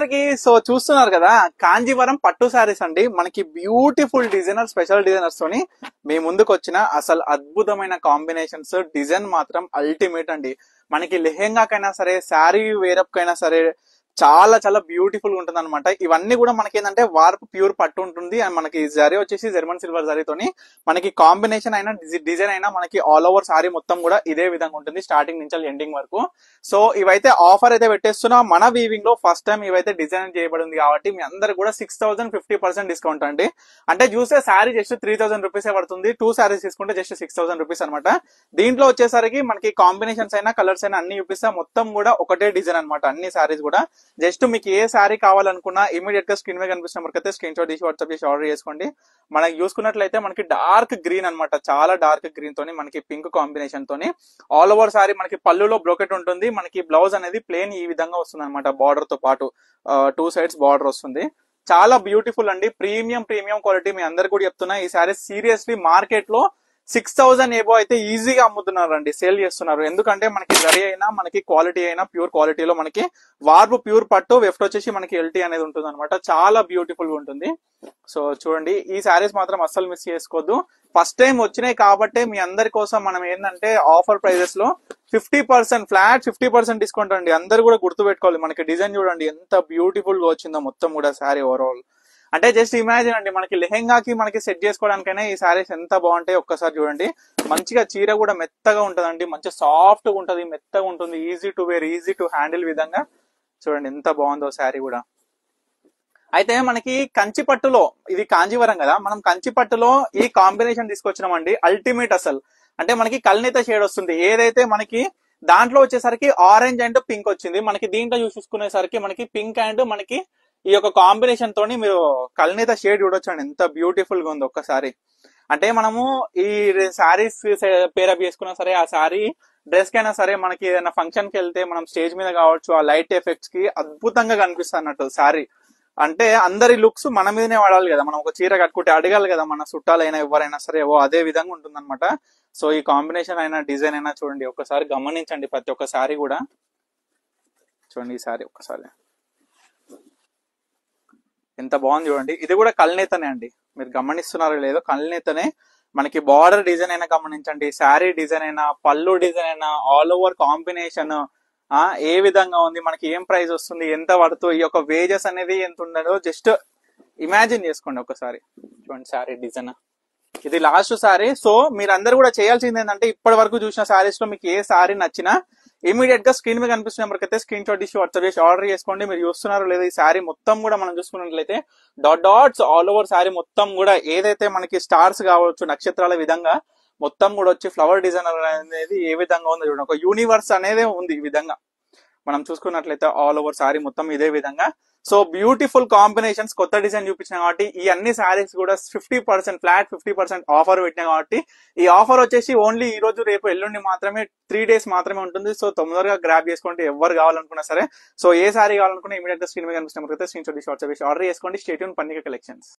ఇప్పటికి సో చూస్తున్నారు కదా, కాంజీవరం పట్టు శారీస్ అండి. మనకి బ్యూటిఫుల్ డిజైనర్, స్పెషల్ డిజైనర్స్ తోని మీ ముందుకు వచ్చిన అసలు అద్భుతమైన కాంబినేషన్స్. డిజైన్ మాత్రం అల్టిమేట్ అండి. మనకి లెహెంగాకైనా సరే, శారీ వేరప్ కైనా సరే చాలా చాలా బ్యూటిఫుల్ గా ఉంటుంది అనమాట. ఇవన్నీ కూడా మనకి ఏంటంటే వార్ప్ ప్యూర్ పట్టు ఉంటుంది. అండ్ మనకి జరీ వచ్చేసి జర్మన్ సిల్వర్ జరీతోని మనకి కాంబినేషన్ అయినా డిజైన్ అయినా మనకి ఆల్ ఓవర్ సారీ మొత్తం కూడా ఇదే విధంగా ఉంటుంది, స్టార్టింగ్ నుంచి ఎండింగ్ వరకు. సో ఇవైతే ఆఫర్ అయితే పెట్టేస్తున్నా మన వీవింగ్ లో. ఫస్ట్ టైం ఇవైతే డిజైన్ చేయబడింది కాబట్టి మీ అందరు కూడా 6050% డిస్కౌంట్ అండి. అంటే చూసే శారీ జస్ట్ 3000 రూపీస్ పడుతుంది. 2 శారీస్ తీసుకుంటే జస్ట్ 6000 రూపీస్ అనమాట. దీంట్లో వచ్చేసరికి మనకి కాంబినేషన్స్ అయినా కలర్స్ అయినా అన్ని చూపిస్తా. మొత్తం కూడా ఒకటే డిజైన్ అనమాట అన్ని శారీస్ కూడా. జస్ట్ మీకు ఏ శారీ కావాలనుకున్నా ఇమీడియట్ గా స్క్రీన్ మీద కనిపిస్తున్న మనకైతే స్క్రీన్ షాట్ తీసి వాట్సాప్ చేసి ఆర్డర్ చేసుకోండి. మనకి చూసుకున్నట్లయితే మనకి డార్క్ గ్రీన్ అనమాట, చాలా డార్క్ గ్రీన్ తోని మనకి పింక్ కాంబినేషన్ తోని ఆల్ ఓవర్ సారీ మనకి పళ్ళులో బ్రోకెట్ ఉంటుంది. మనకి బ్లౌజ్ అనేది ప్లేన్ ఈ విధంగా వస్తుంది అనమాట, బార్డర్ తో పాటు 2 సైడ్స్ బార్డర్ వస్తుంది. చాలా బ్యూటిఫుల్ అండి, ప్రీమియం క్వాలిటీ. మీ అందరు కూడా చెప్తున్నా, ఈ సారీ సీరియస్లీ మార్కెట్ లో 6000 ఏబో అయితే ఈజీగా అమ్ముతున్నారు అండి, సేల్ చేస్తున్నారు. ఎందుకంటే మనకి జరీ అయినా మనకి క్వాలిటీ అయినా ప్యూర్ క్వాలిటీలో మనకి వార్పు ప్యూర్ పట్టు, వెఫ్ట్ వచ్చేసి మనకి ఎల్టీ అనేది ఉంటుంది అనమాట. చాలా బ్యూటిఫుల్ గా ఉంటుంది. సో చూడండి, ఈ శారీస్ మాత్రం అస్సలు మిస్ చేసుకోవద్దు. ఫస్ట్ టైం వచ్చినాయి కాబట్టి మీ అందరి కోసం మనం ఏంటంటే ఆఫర్ ప్రైజెస్ లో 50% ఫ్లాట్ 50% డిస్కౌంట్ అండి. అందరు కూడా గుర్తు పెట్టుకోవాలి. మనకి డిజైన్ చూడండి ఎంత బ్యూటిఫుల్ గా వచ్చిందో మొత్తం కూడా శారీ ఓవరాల్. అంటే జస్ట్ ఇమాజిన్ అండి, మనకి లెహెంగాకి మనకి సెట్ చేసుకోవడానికైనా ఈ శారీస్ ఎంత బాగుంటాయి ఒక్కసారి చూడండి. మంచిగా చీర కూడా మెత్తగా ఉంటదండి, మంచిగా సాఫ్ట్ గా ఉంటది, మెత్తగా ఉంటుంది, easy to wear, easy to handle విధంగా. చూడండి ఎంత బాగుందో శారీ కూడా. అయితే మనకి కంచి పట్టులో, ఇది కాంజీవరం కదా, మనం కంచి పట్టులో ఈ కాంబినేషన్ తీసుకొచ్చినామండి. అల్టిమేట్ అసలు. అంటే మనకి కల్నేత షేడ్ వస్తుంది ఏదైతే మనకి, దాంట్లో వచ్చేసరికి ఆరెంజ్ అండ్ పింక్ వచ్చింది. మనకి దీంట్లో చూసుకునేసరికి మనకి పింక్ అండ్ మనకి ఈ యొక్క కాంబినేషన్ తోని మీరు కల్నేత షేడ్ చూడొచ్చండి, ఎంత బ్యూటిఫుల్ గా ఉంది ఒక్కసారి. అంటే మనము ఈ శారీస్ పేరప్ చేసుకున్నా సరే, ఆ శారీ డ్రెస్ కైనా సరే, మనకి ఏదైనా ఫంక్షన్ కి వెళ్తే మనం స్టేజ్ మీద కావచ్చు, ఆ లైట్ ఎఫెక్ట్స్ కి అద్భుతంగా కనిపిస్తుంది అన్నట్టు శారీ. అంటే అందరి లుక్స్ మన మీదనే వాడాలి కదా, మనం ఒక చీర కట్టుకుంటే అడగాలి కదా మన చుట్టాలైనా ఎవరైనా సరే, అదే విధంగా ఉంటుంది అనమాట. సో ఈ కాంబినేషన్ అయినా డిజైన్ అయినా చూడండి, ఒకసారి గమనించండి ప్రతి ఒక్క శారీ కూడా. చూడండి ఈ శారీ ఒక్కసారి ఎంత బాగుంది చూడండి. ఇది కూడా కల్నేతనే అండి, మీరు గమనిస్తున్నారో లేదో, కల్నేతనే. మనకి బార్డర్ డిజైన్ అయినా గమనించండి, శారీ డిజైన్ అయినా, పళ్ళు డిజైన్ అయినా, ఆల్ ఓవర్ కాంబినేషన్ ఏ విధంగా ఉంది, మనకి ఏం ప్రైస్ వస్తుంది, ఎంత పడుతుంది, ఈ యొక్క వేజెస్ అనేది ఎంత ఉండదో జస్ట్ ఇమాజిన్ చేసుకోండి ఒకసారి. చూడండి శారీ డిజైన్, ఇది లాస్ట్ శారీ. సో మీరందరూ కూడా చేయాల్సింది ఏంటంటే, ఇప్పటి వరకు చూసిన శారీస్ లో మీకు ఏ శారీ నచ్చినా ఇమీడియట్ గా స్క్రీన్ మీద కనిపిస్తున్న నెంబర్కి అయితే స్క్రీన్ షాట్ తీసి వాట్సాప్ చేసి ఆర్డర్ చేసుకోండి. మీరు చూస్తున్నారో లేదా, ఈ శారీ మొత్తం కూడా మనం చూసుకున్నట్లయితే డాట్స్ ఆల్ ఓవర్ శారీ మొత్తం కూడా ఏదైతే మనకి స్టార్స్ కావచ్చు, నక్షత్రాల విధంగా మొత్తం కూడా వచ్చి ఫ్లవర్ డిజైన్ అనేది ఏ విధంగా ఉందో చూడండి, ఒక యూనివర్స్ అనేది ఉంది ఈ విధంగా. మనం చూసుకున్నట్లయితే ఆల్ ఓవర్ శారీ మొత్తం ఇదే విధంగా. సో బ్యూటిఫుల్ కాంబినేషన్స్, కొత్త డిజైన్ చూపించిన కాబట్టి ఈ అన్ని శారీస్ కూడా 50% ఫ్లాట్ 50% ఆఫర్ పెట్టినా కాబట్టి, ఈ ఆఫర్ వచ్చేసి ఓన్లీ ఈ రోజు రేపు ఎల్లుండి మాత్రమే, 3 days మాత్రమే ఉంటుంది. సో తొందరగా గ్రాప్ చేసుకోండి ఎవరు కావాలనుకున్నా సరే. సో ఏ శారీ కావాలనుకున్నా ఇమీడియట్ గా స్క్రీన్ మీద కనిపిస్తున్న స్క్రీన్ షాట్ తీసి వాట్సాప్ చేసి ఆర్డర్ చేసుకోండి. స్టే ట్యూన్ పన్నిక కలెక్షన్స్.